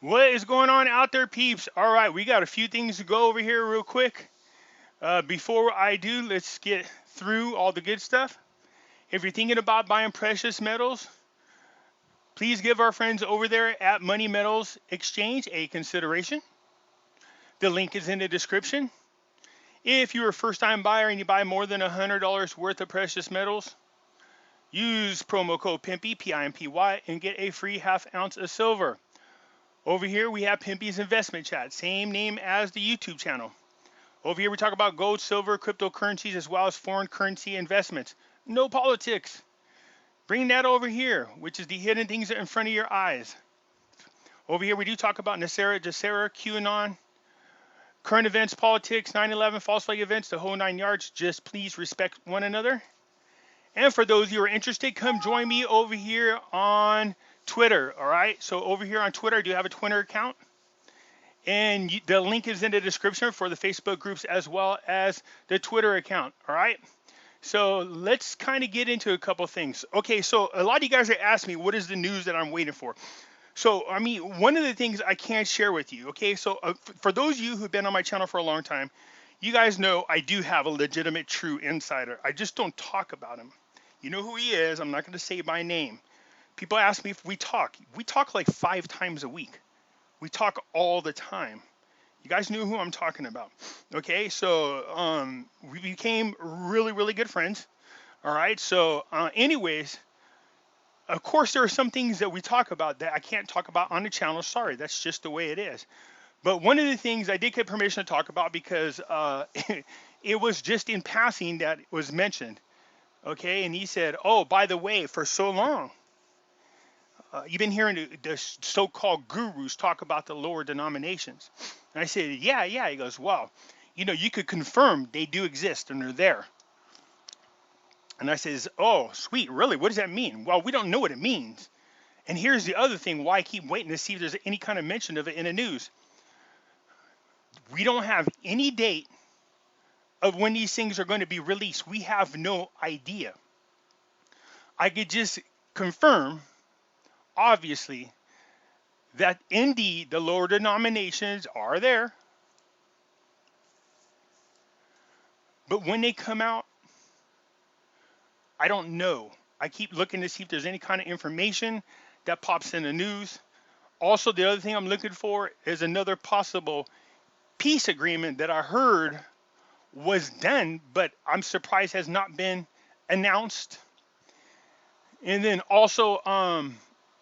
What is going on out there, peeps? All right, we got a few things to go over here real quick. Before I do, let's get through all the good stuff. If you're thinking about buying precious metals, please give our friends over there at Money Metals Exchange a consideration. The link is in the description. If you're a first time buyer and you buy more than $100 worth of precious metals, use promo code Pimpy, Pimpy, and get a free half ounce of silver. Over here, we have Pimpy's Investment Chat, same name as the YouTube channel. Over here, we talk about gold, silver, cryptocurrencies, as well as foreign currency investments. No politics. Bring that over here, which is the hidden things in front of your eyes. Over here, we do talk about NESARA, GESARA, QAnon, current events, politics, 9/11, false flag events, the whole 9 yards. Just please respect one another. And for those of you who are interested, come join me over here on Twitter, all right? So over here on Twitter, I do have a Twitter account. And the link is in the description for the Facebook groups as well as the Twitter account, all right? So let's kind of get into a couple things. Okay, so a lot of you guys are asking me, what is the news that I'm waiting for? So, I mean, one of the things I can't share with you, okay? So for those of you who've been on my channel for a long time, you guys know I do have a legitimate true insider. I just don't talk about him. You know who he is. I'm not going to say by name. People ask me if we talk. We talk like 5 times a week. We talk all the time. You guys knew who I'm talking about. Okay, so we became really, really good friends. All right, so anyways, of course, there are some things that we talk about that I can't talk about on the channel. Sorry, that's just the way it is. But one of the things I did get permission to talk about because it was just in passing that was mentioned. Okay, and he said, oh, by the way, for so long, you've been hearing the so-called gurus talk about the lower denominations. And I said, yeah, yeah. He goes, well, you know, you could confirm they do exist and they're there. And I says, oh, sweet, really? What does that mean? Well, we don't know what it means. And here's the other thing why I keep waiting to see if there's any kind of mention of it in the news. We don't have any date of when these things are going to be released. We have no idea. I could just confirm, obviously, that indeed the lower denominations are there. But when they come out, I don't know. I keep looking to see if there's any kind of information that pops in the news. Also, the other thing I'm looking for is another possible peace agreement that I heard was done, but I'm surprised has not been announced. And then also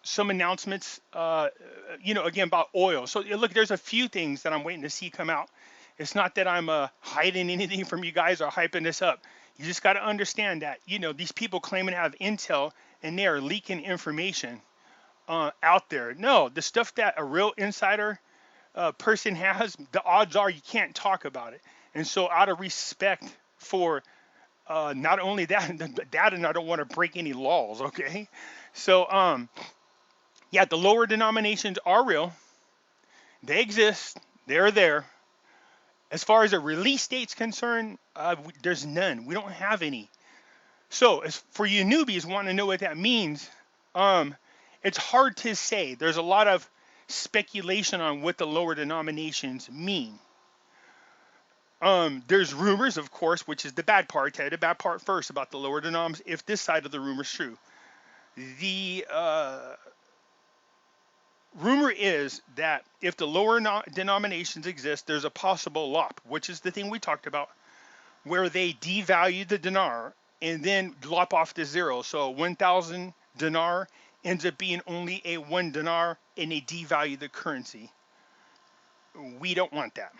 some announcements, again, about oil. So look, there's a few things that I'm waiting to see come out. It's not that I'm hiding anything from you guys or hyping this up. You just got to understand that, these people claiming to have intel and they are leaking information out there. No, the stuff that a real insider person has, the odds are you can't talk about it. And so out of respect for not only that, and I don't want to break any laws, okay? So, yeah, the lower denominations are real. They exist. They're there. As far as a release date's concerned, there's none. We don't have any. So, as for you newbies wanting to know what that means, it's hard to say. There's a lot of speculation on what the lower denominations mean. There's rumors, of course, which is the bad part. Tell you the bad part first about the lower denoms, if this side of the rumor is true. The rumor is that if the lower denominations exist, there's a possible lop, which is the thing we talked about, where they devalue the dinar and then lop off to zero. So 1,000 dinar ends up being only a 1 dinar and they devalue the currency. We don't want that.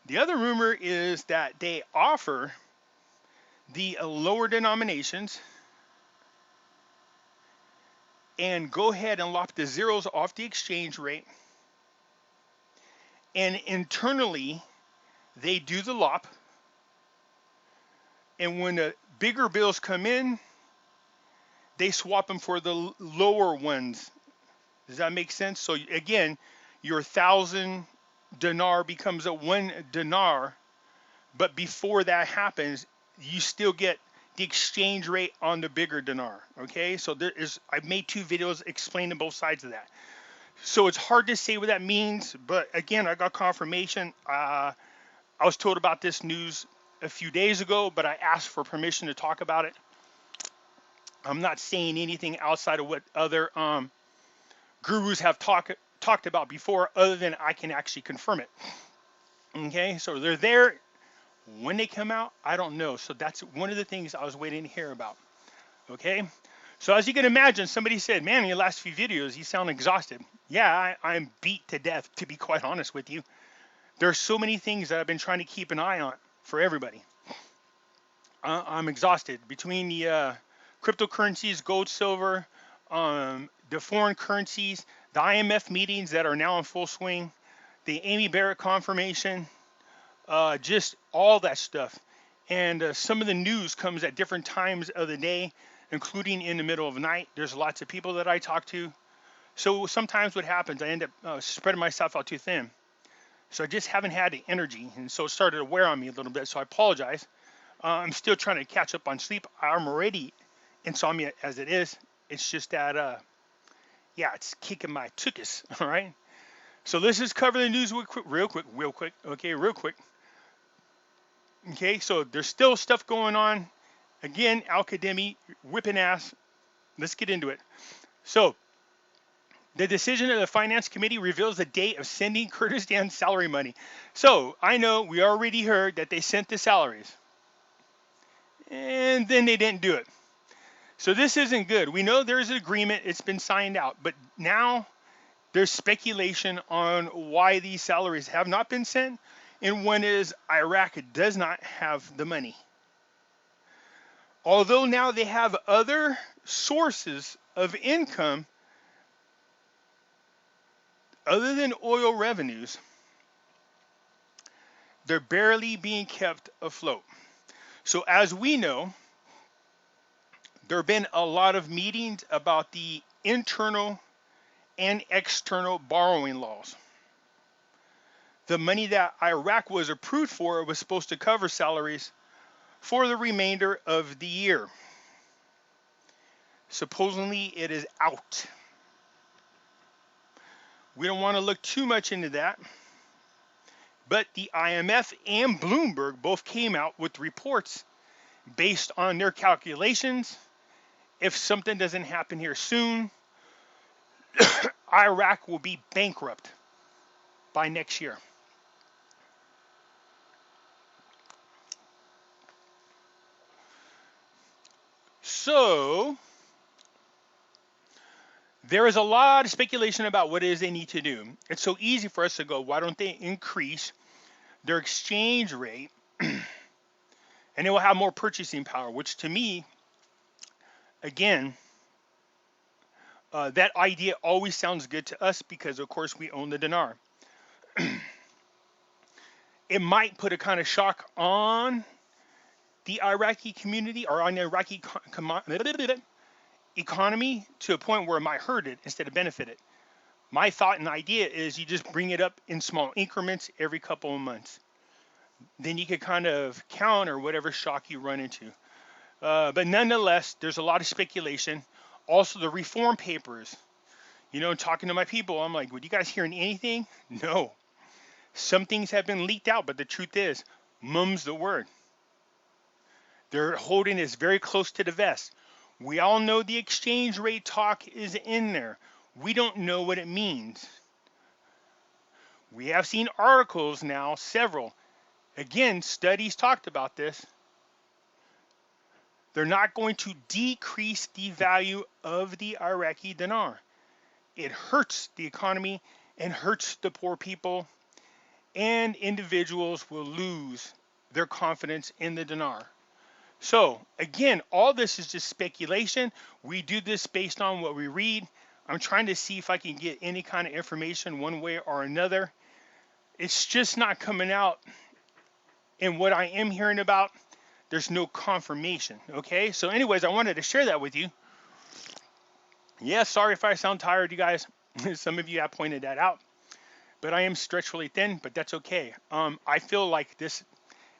The other rumor is that they offer the lower denominations and go ahead and lop the zeros off the exchange rate. And internally, they do the lop. And when the bigger bills come in, they swap them for the lower ones. Does that make sense? So again, your 1,000 dinar becomes a 1 dinar, but before that happens, you still get the exchange rate on the bigger dinar. Okay, so I've made 2 videos explaining both sides of that. So it's hard to say what that means, but again, I got confirmation. I was told about this news a few days ago, but I asked for permission to talk about it. I'm not saying anything outside of what other gurus have talked about before, other than I can actually confirm it. Okay, so they're there. When they come out, I don't know. So that's one of the things I was waiting to hear about. Okay, so as you can imagine, somebody said, "Man, in your last few videos, you sound exhausted." Yeah, I'm beat to death, to be quite honest with you. There's so many things that I've been trying to keep an eye on for everybody. I'm exhausted between the cryptocurrencies, gold, silver, the foreign currencies, the IMF meetings that are now in full swing, the Amy Barrett confirmation, just all that stuff. And some of the news comes at different times of the day, including in the middle of the night. There's lots of people that I talk to. So sometimes what happens, I end up spreading myself out too thin. So I just haven't had the energy. And so it started to wear on me a little bit. So I apologize. I'm still trying to catch up on sleep. I'm already insomnia as it is. It's just that, yeah, it's kicking my tuchus. All right. So let's just cover the news real quick. Okay, real quick. Okay, so there's still stuff going on. Again, Al-Qademi whipping ass. Let's get into it. So the decision of the Finance Committee reveals the date of sending Kurdistan salary money. So I know we already heard that they sent the salaries. And then they didn't do it. So this isn't good. We know there's an agreement. It's been signed out. But now there's speculation on why these salaries have not been sent. And one is Iraq does not have the money. Although now they have other sources of income other than oil revenues, they're barely being kept afloat. So as we know, there have been a lot of meetings about the internal and external borrowing laws. The money that Iraq was approved for was supposed to cover salaries for the remainder of the year. Supposedly it is out. We don't want to look too much into that. But the IMF and Bloomberg both came out with reports based on their calculations. If something doesn't happen here soon, Iraq will be bankrupt by next year. So there is a lot of speculation about what it is they need to do. It's so easy for us to go, why don't they increase their exchange rate and they will have more purchasing power, which to me, again, that idea always sounds good to us because, of course, we own the dinar. It might put a kind of shock on the Iraqi community or on the Iraqi economy to a point where it might hurt it instead of benefit it. My thought and idea is you just bring it up in small increments every couple of months. Then you could kind of counter whatever shock you run into. But nonetheless, there's a lot of speculation. Also, the reform papers. You know, talking to my people, I'm like, "Would you guys hearing anything?" No. Some things have been leaked out, but the truth is, mum's the word. They're holding this very close to the vest. We all know the exchange rate talk is in there. We don't know what it means. We have seen articles now, several. Again, studies talked about this. They're not going to decrease the value of the Iraqi dinar. It hurts the economy and hurts the poor people, and individuals will lose their confidence in the dinar. So, again, all this is just speculation. We do this based on what we read. I'm trying to see if I can get any kind of information one way or another. It's just not coming out. And what I am hearing about, there's no confirmation. Okay? So anyways, I wanted to share that with you. Yeah, sorry if I sound tired, you guys. Some of you have pointed that out. But I am stretched really thin, but that's okay. I feel like this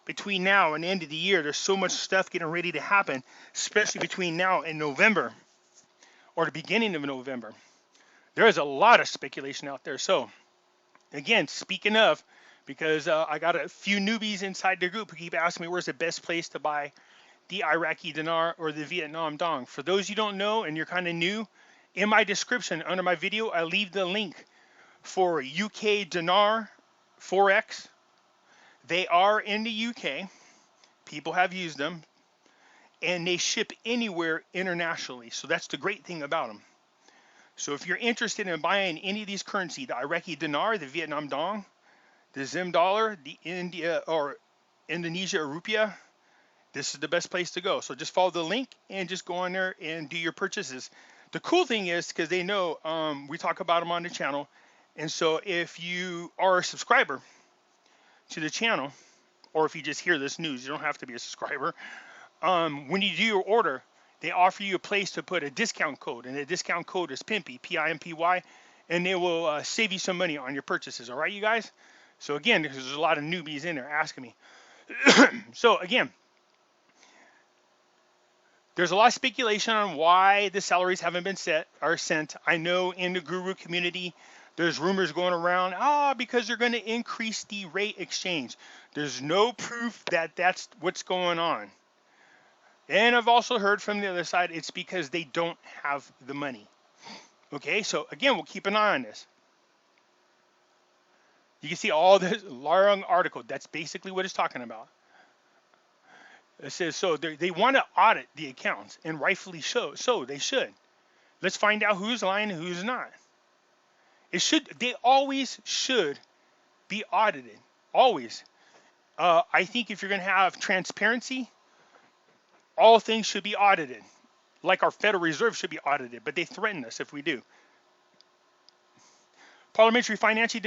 between now and the end of the year. There's so much stuff getting ready to happen, especially between now and November or the beginning of November. There is a lot of speculation out there. So, again, speaking of, because I got a few newbies inside the group who keep asking me where's the best place to buy the Iraqi dinar or the Vietnam dong. For those you don't know and you're kind of new, in my description under my video, I leave the link for UK dinar Forex. They are in the UK. People have used them. And they ship anywhere internationally. So that's the great thing about them. So if you're interested in buying any of these currency, the Iraqi dinar, the Vietnam dong, the Zim dollar, the India or Indonesia rupiah, this is the best place to go. So just follow the link and just go on there and do your purchases. The cool thing is, because they know we talk about them on the channel, and so if you are a subscriber to the channel, or if you just hear this news, you don't have to be a subscriber. When you do your order, they offer you a place to put a discount code, and the discount code is Pimpy, P-I-M-P-Y, and they will save you some money on your purchases. All right, you guys? So again, there's a lot of newbies in there asking me. So again, there's a lot of speculation on why the salaries haven't been sent. I know in the guru community, there's rumors going around, because they're going to increase the rate exchange. There's no proof that that's what's going on. And I've also heard from the other side, it's because they don't have the money. Okay, so again, we'll keep an eye on this. You can see all this long article. That's basically what it's talking about. It says, so they want to audit the accounts, and rightfully so they should. Let's find out who's lying and who's not. They always should be audited. Always. I think if you're going to have transparency, all things should be audited. Like our Federal Reserve should be audited, but they threaten us if we do. Parliamentary Financial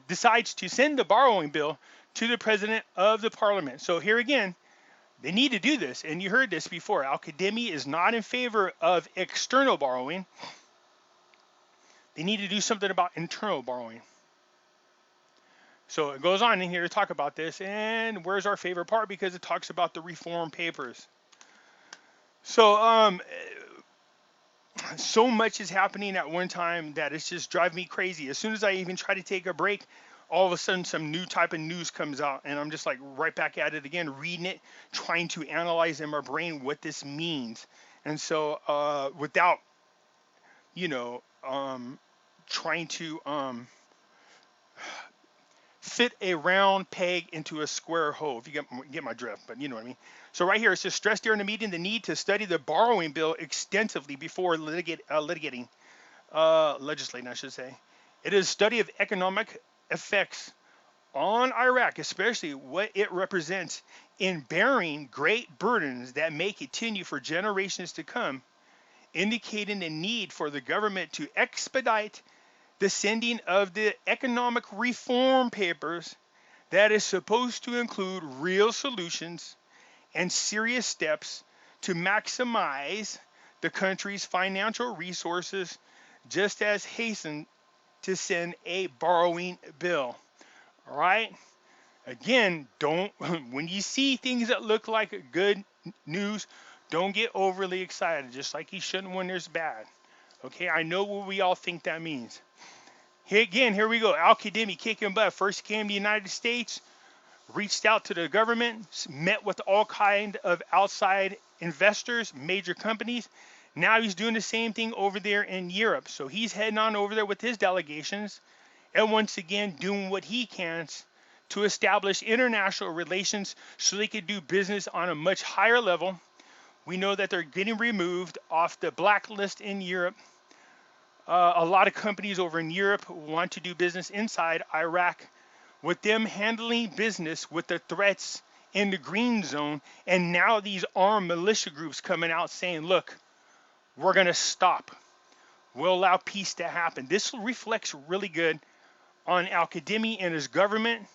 decides to send the borrowing bill to the President of the Parliament. So here again, they need to do this, and you heard this before. Al-Qademi is not in favor of external borrowing. They need to do something about internal borrowing. So it goes on in here to talk about this, and where's our favorite part? Because it talks about the reform papers. So so much is happening at one time that it's just driving me crazy. As soon as I even try to take a break, all of a sudden some new type of news comes out, and I'm just like right back at it again, reading it, trying to analyze in my brain what this means. And so without, trying to fit a round peg into a square hole, if you get my drift, but you know what I mean. So right here, it says, stressed during the meeting the need to study the borrowing bill extensively before legislating, I should say. It is a study of economic effects on Iraq, especially what it represents in bearing great burdens that may continue for generations to come, indicating the need for the government to expedite the sending of the economic reform papers that is supposed to include real solutions and serious steps to maximize the country's financial resources, just as hasten to send a borrowing bill. All right? Again, when you see things that look like good news, don't get overly excited, just like you shouldn't when there's bad. Okay, I know what we all think that means. Here we go. Al-Qademi kicking butt. First came to the United States, reached out to the government, met with all kind of outside investors, major companies. Now he's doing the same thing over there in Europe. So he's heading on over there with his delegations, and once again doing what he can to establish international relations so they could do business on a much higher level. We know that they're getting removed off the blacklist in Europe. A lot of companies over in Europe want to do business inside Iraq, with them handling business with the threats in the green zone, and now these armed militia groups coming out saying, look, we're going to stop. We'll allow peace to happen. This reflects really good on Al-Qademi and his government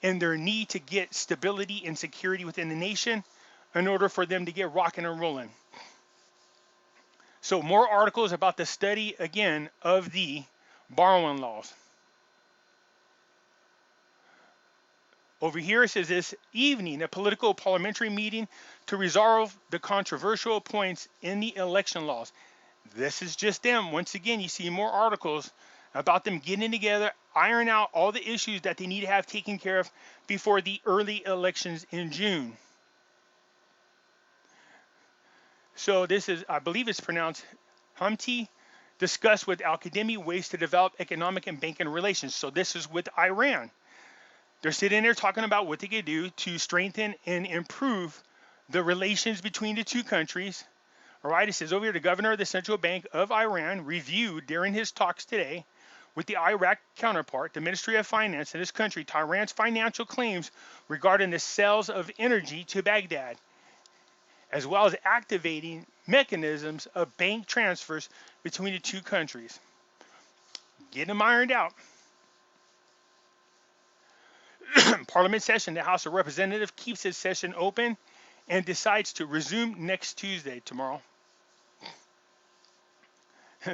and their need to get stability and security within the nation in order for them to get rocking and rolling. So more articles about the study, again, of the borrowing laws. Over here it says this evening, a political parliamentary meeting to resolve the controversial points in the election laws. This is just them. Once again, you see more articles about them getting together, iron out all the issues that they need to have taken care of before the early elections in June. So this is, I believe it's pronounced Hamti, discussed with Al-Qademi ways to develop economic and banking relations. So this is with Iran. They're sitting there talking about what they could do to strengthen and improve the relations between the two countries. All right, it says over here, the governor of the Central Bank of Iran reviewed during his talks today with the Iraq counterpart, the Ministry of Finance in this country, Tehran's financial claims regarding the sales of energy to Baghdad, as well as activating mechanisms of bank transfers between the two countries. Getting them ironed out. Parliament session, the House of Representatives keeps its session open and decides to resume next Tuesday, tomorrow.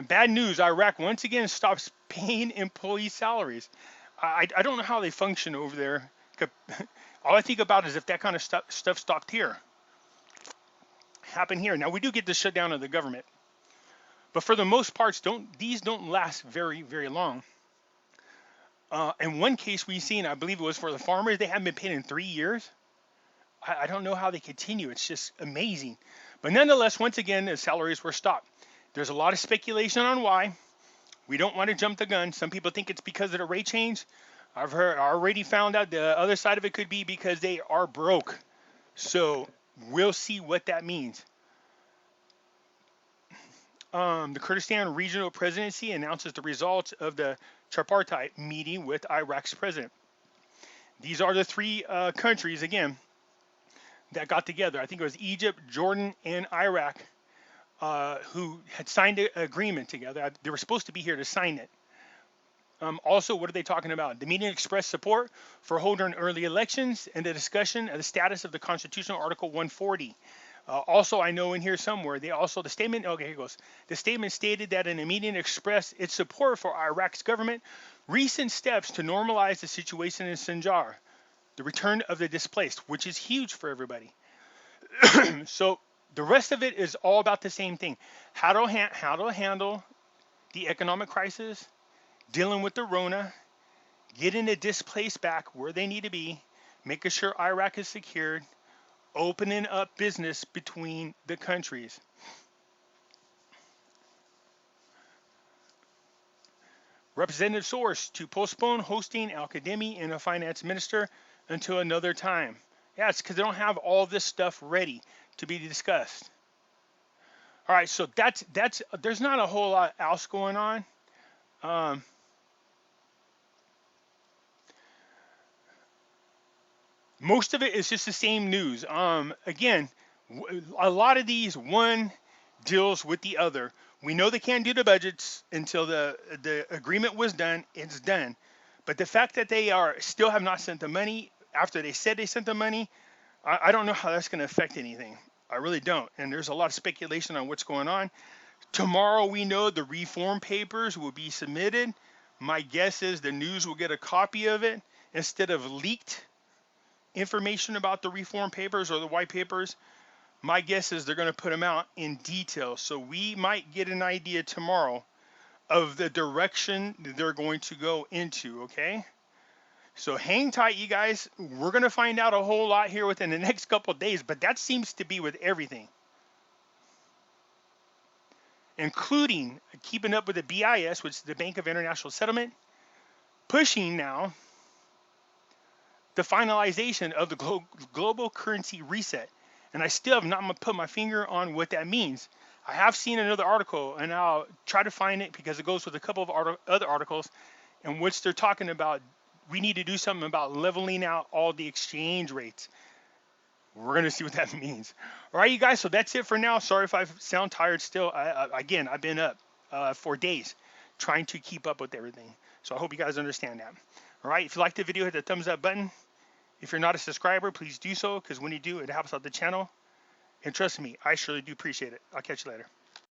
Bad news, Iraq once again stops paying employee salaries. I don't know how they function over there. All I think about is if that kind of stuff stopped here. Happen here. Now, we do get the shutdown of the government. But for the most parts, these don't last very, very long. In one case we've seen, I believe it was for the farmers, they haven't been paid in 3 years. I don't know how they continue. It's just amazing. But nonetheless, once again, the salaries were stopped. There's a lot of speculation on why. We don't want to jump the gun. Some people think it's because of the rate change. I've already found out the other side of it could be because they are broke. So we'll see what that means. The Kurdistan Regional Presidency announces the results of the tripartite meeting with Iraq's president. These are the three countries, again, that got together. I think it was Egypt, Jordan, and Iraq who had signed an agreement together. They were supposed to be here to sign it. Also, what are they talking about? The meeting expressed support for holding early elections and the discussion of the status of the Constitutional Article 140. Also, I know in here somewhere, the statement, okay, here goes. The statement stated that in a meeting expressed its support for Iraq's government, recent steps to normalize the situation in Sinjar, the return of the displaced, which is huge for everybody. So the rest of it is all about the same thing. How to handle the economic crisis, dealing with the Rona, getting the displaced back where they need to be, making sure Iraq is secured, opening up business between the countries. Representative source to postpone hosting Al-Qademi and a finance minister until another time. Yeah, it's because they don't have all this stuff ready to be discussed. All right, so that's there's not a whole lot else going on. Most of it is just the same news. Again, a lot of these, one deals with the other. We know they can't do the budgets until the agreement was done. It's done. But the fact that they still have not sent the money after they said they sent the money, I don't know how that's going to affect anything. I really don't. And there's a lot of speculation on what's going on. Tomorrow we know the reform papers will be submitted. My guess is the news will get a copy of it instead of leaked information about the reform papers or the white papers. My guess is they're going to put them out in detail. So we might get an idea tomorrow of the direction they're going to go into, okay? So hang tight, you guys. We're going to find out a whole lot here within the next couple of days, but that seems to be with everything, including keeping up with the BIS, which is the Bank of International Settlement, pushing now the finalization of the global currency reset. And I still have not put my finger on what that means. I have seen another article, and I'll try to find it because it goes with a couple of other articles in which they're talking about we need to do something about leveling out all the exchange rates. We're going to see what that means. All right, you guys, so that's it for now. Sorry if I sound tired still. Again, I've been up for days trying to keep up with everything. So I hope you guys understand that. All right, if you liked the video, hit the thumbs up button. If you're not a subscriber, please do so, because when you do, it helps out the channel. And trust me, I surely do appreciate it. I'll catch you later.